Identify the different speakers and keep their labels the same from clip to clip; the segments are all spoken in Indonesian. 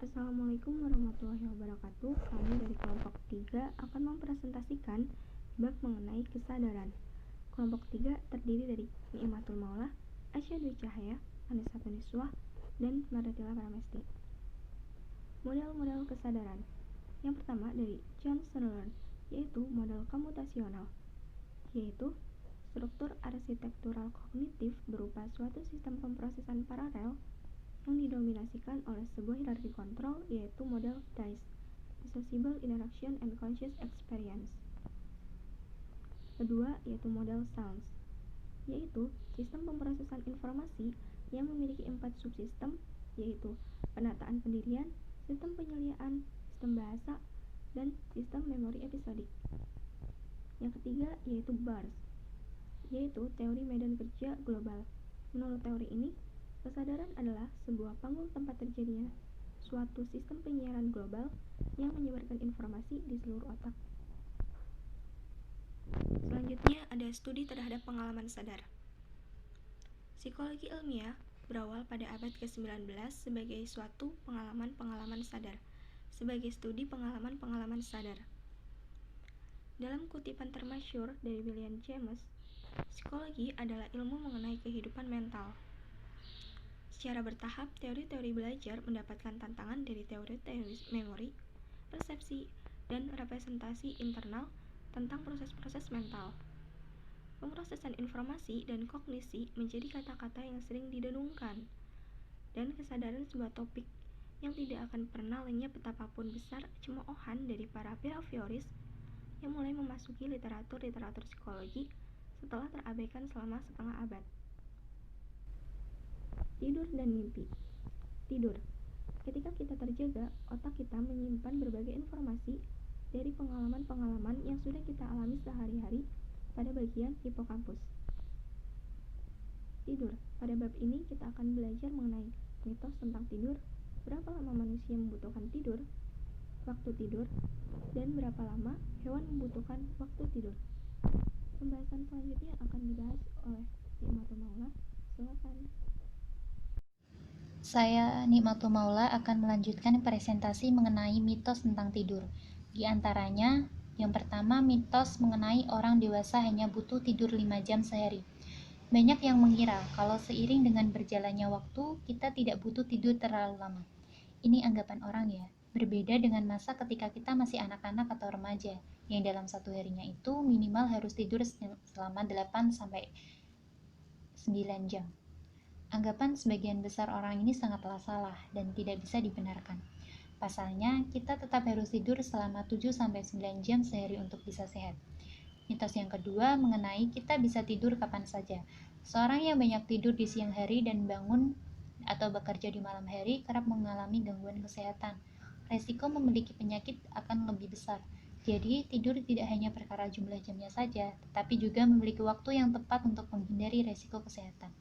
Speaker 1: Assalamualaikum warahmatullahi wabarakatuh. Kami dari kelompok 3 akan mempresentasikan bab mengenai kesadaran. Kelompok 3 terdiri dari Ni'matul Maula, Aisyah Dwi Cahaya, Anissa Tuniswah, dan Madatila Pramesti. Model-model kesadaran. Yang pertama dari John Sutherland, yaitu model komputasional, yaitu struktur arsitektural kognitif berupa suatu sistem pemrosesan paralel yang didominasikan oleh sebuah hierarki kontrol, yaitu model DICE, Dissociable Interaction and Conscious Experience. Kedua, yaitu model SALS, yaitu sistem pemrosesan informasi yang memiliki 4 subsistem, yaitu penataan pendirian, sistem penyediaan, sistem bahasa, dan sistem memori episodik. Yang ketiga, yaitu BARS, yaitu teori medan kerja global. Menurut teori ini, kesadaran adalah sebuah panggung tempat terjadinya suatu sistem penyiaran global yang menyebarkan informasi di seluruh otak. Selanjutnya ada studi terhadap pengalaman sadar. Psikologi ilmiah berawal pada abad ke-19 sebagai suatu pengalaman-pengalaman sadar, sebagai studi pengalaman-pengalaman sadar. Dalam kutipan termasyhur dari William James, psikologi adalah ilmu mengenai kehidupan mental. Secara bertahap, teori-teori belajar mendapatkan tantangan dari teori-teori memori, persepsi, dan representasi internal tentang proses-proses mental. Pemrosesan informasi dan kognisi menjadi kata-kata yang sering didengungkan, dan kesadaran sebuah topik yang tidak akan pernah lenyap betapapun besar cemoohan dari para behavioris yang mulai memasuki literatur-literatur psikologi setelah terabaikan selama setengah abad. Tidur dan mimpi. Tidur. Ketika kita terjaga, otak kita menyimpan berbagai informasi dari pengalaman-pengalaman yang sudah kita alami sehari-hari pada bagian hipokampus. Tidur. Pada bab ini kita akan belajar mengenai mitos tentang tidur, berapa lama manusia membutuhkan tidur, waktu tidur, dan berapa lama hewan membutuhkan waktu tidur. Pembahasan selanjutnya akan dibahas oleh Ni'matul Maula. Silakan.
Speaker 2: Saya, Ni'matul Maula, akan melanjutkan presentasi mengenai mitos tentang tidur. Di antaranya, yang pertama, mitos mengenai orang dewasa hanya butuh tidur 5 jam sehari. Banyak yang mengira kalau seiring dengan berjalannya waktu, kita tidak butuh tidur terlalu lama. Ini anggapan orang ya, berbeda dengan masa ketika kita masih anak-anak atau remaja, yang dalam satu harinya itu minimal harus tidur selama 8-9 jam. Anggapan sebagian besar orang ini sangatlah salah dan tidak bisa dibenarkan. Pasalnya, kita tetap harus tidur selama 7-9 jam sehari untuk bisa sehat. Mitos yang kedua mengenai kita bisa tidur kapan saja. Seorang yang banyak tidur di siang hari dan bangun atau bekerja di malam hari kerap mengalami gangguan kesehatan. Resiko memiliki penyakit akan lebih besar. Jadi, tidur tidak hanya perkara jumlah jamnya saja, tetapi juga memiliki waktu yang tepat untuk menghindari resiko kesehatan.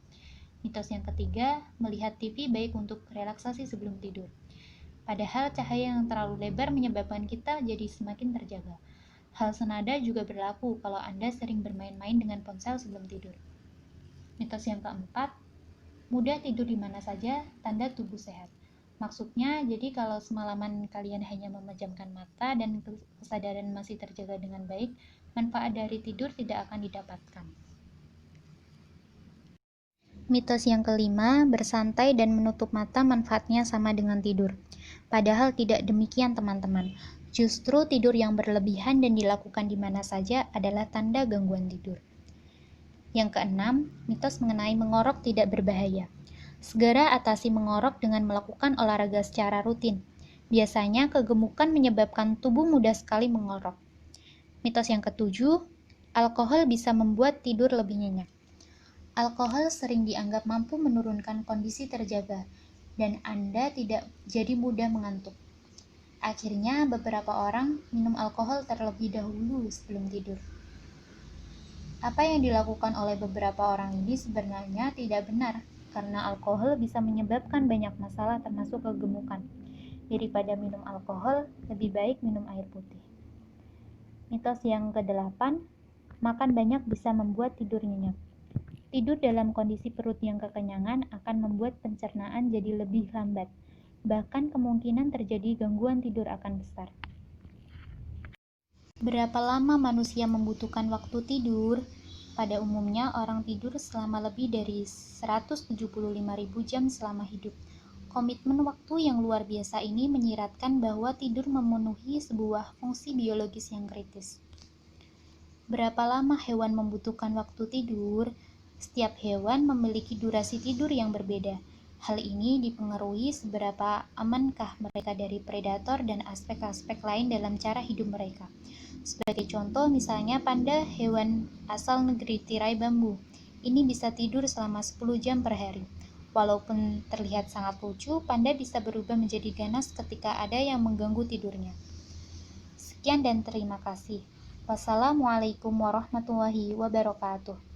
Speaker 2: Mitos yang ketiga, melihat TV baik untuk relaksasi sebelum tidur. Padahal cahaya yang terlalu lebar menyebabkan kita jadi semakin terjaga. Hal senada juga berlaku kalau Anda sering bermain-main dengan ponsel sebelum tidur. Mitos yang keempat, mudah tidur di mana saja, tanda tubuh sehat. Maksudnya, jadi kalau semalaman kalian hanya memejamkan mata dan kesadaran masih terjaga dengan baik, manfaat dari tidur tidak akan didapatkan. Mitos yang kelima, bersantai dan menutup mata manfaatnya sama dengan tidur. Padahal tidak demikian teman-teman. Justru tidur yang berlebihan dan dilakukan di mana saja adalah tanda gangguan tidur. Yang keenam, mitos mengenai mengorok tidak berbahaya. Segera atasi mengorok dengan melakukan olahraga secara rutin. Biasanya kegemukan menyebabkan tubuh mudah sekali mengorok. Mitos yang ketujuh, alkohol bisa membuat tidur lebih nyenyak. Alkohol sering dianggap mampu menurunkan kondisi terjaga, dan Anda tidak jadi mudah mengantuk. Akhirnya, beberapa orang minum alkohol terlebih dahulu sebelum tidur. Apa yang dilakukan oleh beberapa orang ini sebenarnya tidak benar, karena alkohol bisa menyebabkan banyak masalah termasuk kegemukan. Daripada minum alkohol, lebih baik minum air putih. Mitos yang ke-8, makan banyak bisa membuat tidur nyenyak. Tidur dalam kondisi perut yang kekenyangan akan membuat pencernaan jadi lebih lambat. bahkan kemungkinan terjadi gangguan tidur akan besar. Berapa lama manusia membutuhkan waktu tidur? Pada umumnya, orang tidur selama lebih dari 175.000 jam selama hidup. Komitmen waktu yang luar biasa ini menyiratkan bahwa tidur memenuhi sebuah fungsi biologis yang kritis. Berapa lama hewan membutuhkan waktu tidur? Setiap hewan memiliki durasi tidur yang berbeda. Hal ini dipengaruhi seberapa amankah mereka dari predator dan aspek-aspek lain dalam cara hidup mereka. Sebagai contoh, misalnya panda, hewan asal negeri tirai bambu. Ini bisa tidur selama 10 jam per hari. Walaupun terlihat sangat lucu, panda bisa berubah menjadi ganas ketika ada yang mengganggu tidurnya. Sekian dan terima kasih. Wassalamualaikum warahmatullahi wabarakatuh.